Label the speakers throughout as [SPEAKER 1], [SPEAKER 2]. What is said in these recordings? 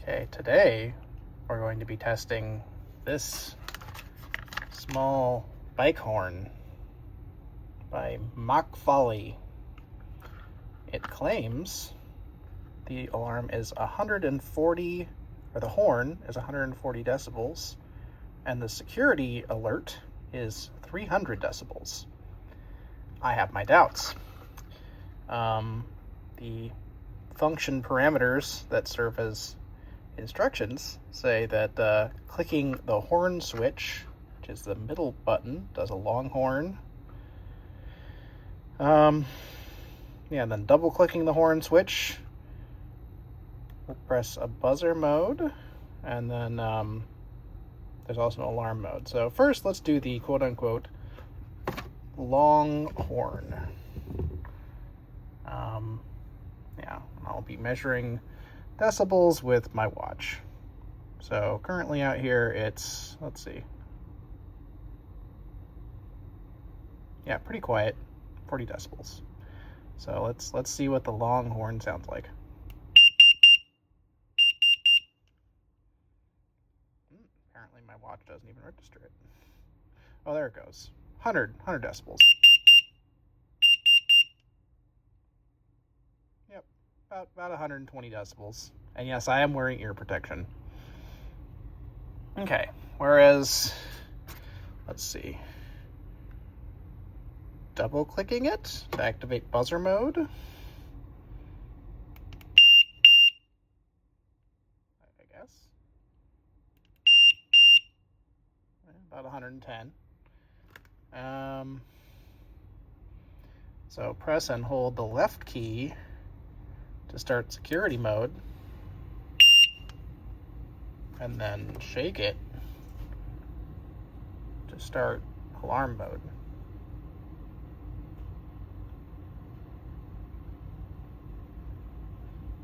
[SPEAKER 1] Okay, today we're going to be testing this small bike horn by Machfally. It claims the alarm is 140, or the horn is 140 decibels, and the security alert is 300 decibels. I have my doubts. The function parameters that serve as instructions say that clicking the horn switch, which is the middle button, does a long horn. And then double clicking the horn switch, we'll press a buzzer mode, and then there's also an alarm mode. So first, let's do the quote-unquote long horn. I'll be measuring decibels with my watch. So currently out here it's, let's see. Yeah, pretty quiet, 40 decibels. So let's see what the long horn sounds like. Apparently my watch doesn't even register it. Oh, there it goes. 100 decibels. Yep, about 120 decibels. And yes, I am wearing ear protection. Okay, whereas, let's see. Double clicking it to activate buzzer mode. I guess. About 110. So press and hold the left key to start security mode, and then shake it to start alarm mode.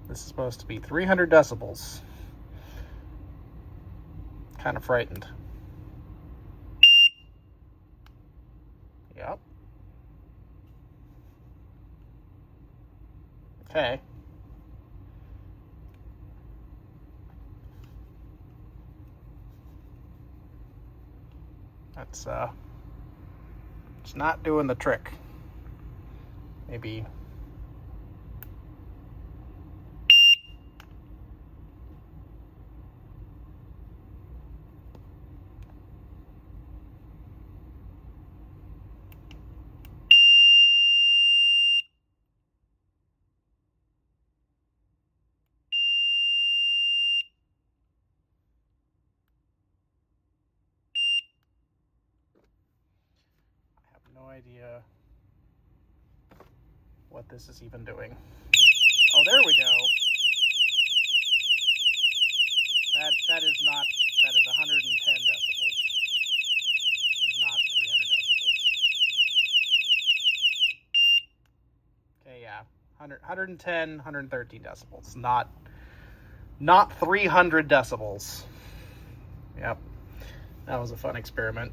[SPEAKER 1] This is supposed to be 300 decibels. Kind of frightened. Yep. Okay. That's it's not doing the trick. Maybe no idea what this is even doing. Oh, there we go. That is 110 decibels. It's not 300 decibels. Okay, yeah. 110, 113 decibels. Not 300 decibels. Yep. That was a fun experiment.